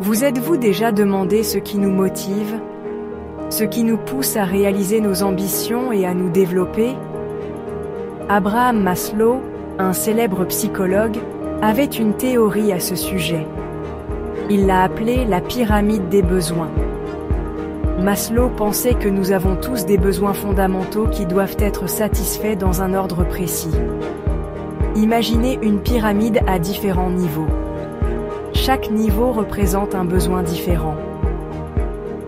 Vous êtes-vous déjà demandé ce qui nous motive, ce qui nous pousse à réaliser nos ambitions et à nous développer? Abraham Maslow, un célèbre psychologue, avait une théorie à ce sujet. Il l'a appelée la pyramide des besoins. Maslow pensait que nous avons tous des besoins fondamentaux qui doivent être satisfaits dans un ordre précis. Imaginez une pyramide à différents niveaux. Chaque niveau représente un besoin différent.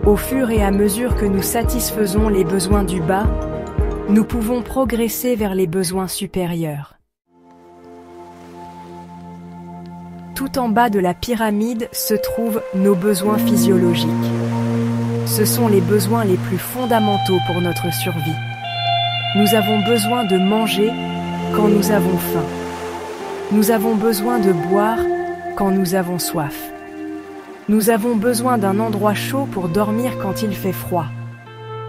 Au fur et à mesure que nous satisfaisons les besoins du bas, nous pouvons progresser vers les besoins supérieurs. Tout en bas de la pyramide se trouvent nos besoins physiologiques. Ce sont les besoins les plus fondamentaux pour notre survie. Nous avons besoin de manger quand nous avons faim. Nous avons besoin de boire quand nous avons soif. Nous avons besoin d'un endroit chaud pour dormir quand il fait froid.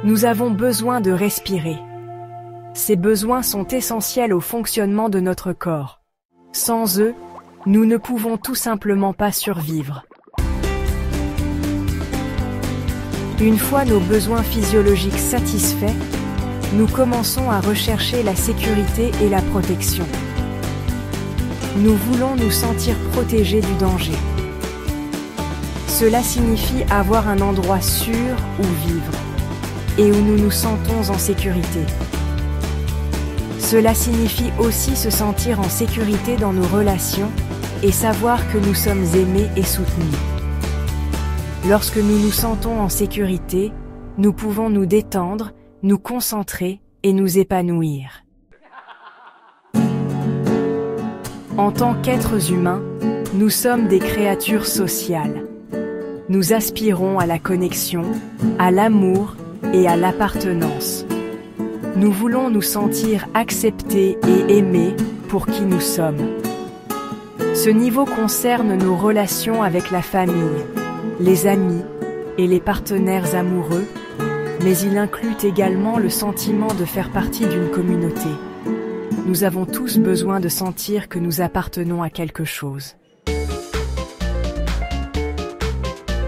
Nous avons besoin de respirer. Ces besoins sont essentiels au fonctionnement de notre corps. Sans eux, nous ne pouvons tout simplement pas survivre. Une fois nos besoins physiologiques satisfaits, nous commençons à rechercher la sécurité et la protection. Nous voulons nous sentir protégés du danger. Cela signifie avoir un endroit sûr où vivre et où nous nous sentons en sécurité. Cela signifie aussi se sentir en sécurité dans nos relations et savoir que nous sommes aimés et soutenus. Lorsque nous nous sentons en sécurité, nous pouvons nous détendre, nous concentrer et nous épanouir. En tant qu'êtres humains, nous sommes des créatures sociales. Nous aspirons à la connexion, à l'amour et à l'appartenance. Nous voulons nous sentir acceptés et aimés pour qui nous sommes. Ce niveau concerne nos relations avec la famille, les amis et les partenaires amoureux, mais il inclut également le sentiment de faire partie d'une communauté. Nous avons tous besoin de sentir que nous appartenons à quelque chose.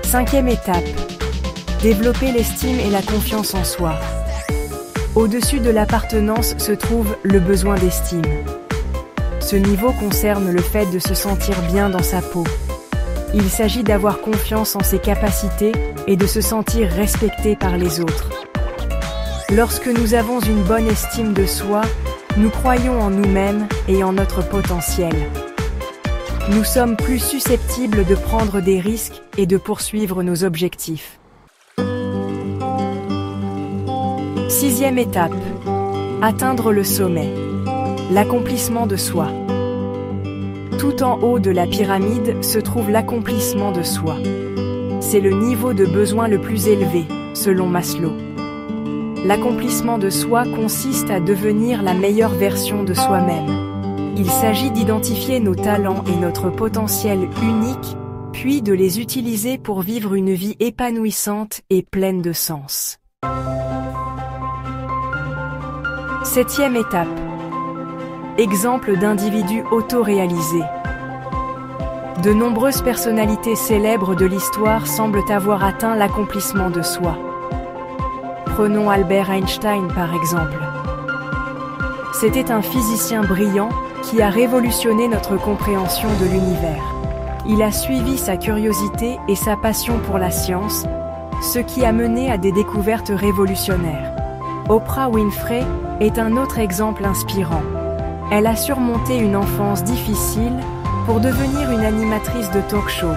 5e étape. Développer l'estime et la confiance en soi. Au-dessus de l'appartenance se trouve le besoin d'estime. Ce niveau concerne le fait de se sentir bien dans sa peau. Il s'agit d'avoir confiance en ses capacités et de se sentir respecté par les autres. Lorsque nous avons une bonne estime de soi, nous croyons en nous-mêmes et en notre potentiel. Nous sommes plus susceptibles de prendre des risques et de poursuivre nos objectifs. 6e étape. Atteindre le sommet. L'accomplissement de soi. Tout en haut de la pyramide se trouve l'accomplissement de soi. C'est le niveau de besoin le plus élevé, selon Maslow. L'accomplissement de soi consiste à devenir la meilleure version de soi-même. Il s'agit d'identifier nos talents et notre potentiel unique, puis de les utiliser pour vivre une vie épanouissante et pleine de sens. 7e étape. Exemple d'individus auto-réalisés. De nombreuses personnalités célèbres de l'histoire semblent avoir atteint l'accomplissement de soi. Prenons Albert Einstein par exemple. C'était un physicien brillant qui a révolutionné notre compréhension de l'univers. Il a suivi sa curiosité et sa passion pour la science, ce qui a mené à des découvertes révolutionnaires. Oprah Winfrey est un autre exemple inspirant. Elle a surmonté une enfance difficile pour devenir une animatrice de talk-show,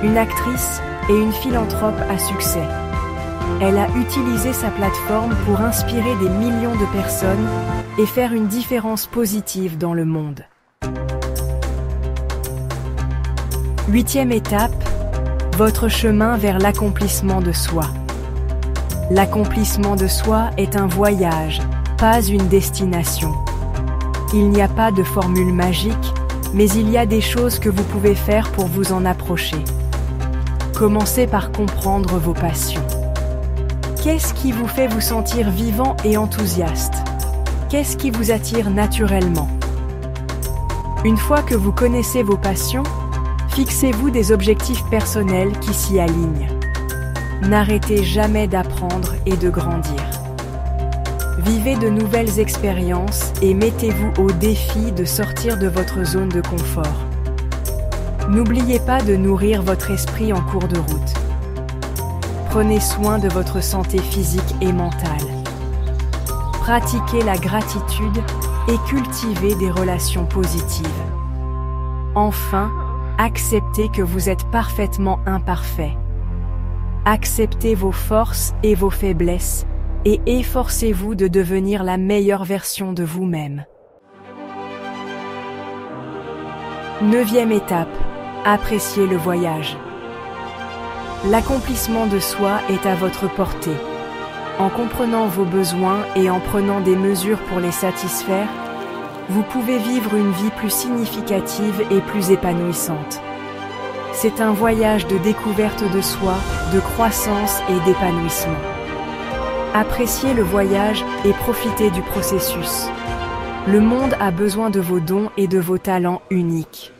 une actrice et une philanthrope à succès. Elle a utilisé sa plateforme pour inspirer des millions de personnes et faire une différence positive dans le monde. 8e étape, votre chemin vers l'accomplissement de soi. L'accomplissement de soi est un voyage, pas une destination. Il n'y a pas de formule magique, mais il y a des choses que vous pouvez faire pour vous en approcher. Commencez par comprendre vos passions. Qu'est-ce qui vous fait vous sentir vivant et enthousiaste? Qu'est-ce qui vous attire naturellement? Une fois que vous connaissez vos passions, Fixez-vous des objectifs personnels qui s'y alignent. N'arrêtez jamais d'apprendre et de grandir. Vivez de nouvelles expériences et mettez-vous au défi de sortir de votre zone de confort. N'oubliez pas de nourrir votre esprit en cours de route. Prenez soin de votre santé physique et mentale. Pratiquez la gratitude et cultivez des relations positives. Enfin, acceptez que vous êtes parfaitement imparfait. Acceptez vos forces et vos faiblesses et efforcez-vous de devenir la meilleure version de vous-même. 9e étape, appréciez le voyage. L'accomplissement de soi est à votre portée. En comprenant vos besoins et en prenant des mesures pour les satisfaire, vous pouvez vivre une vie plus significative et plus épanouissante. C'est un voyage de découverte de soi, de croissance et d'épanouissement. Appréciez le voyage et profitez du processus. Le monde a besoin de vos dons et de vos talents uniques.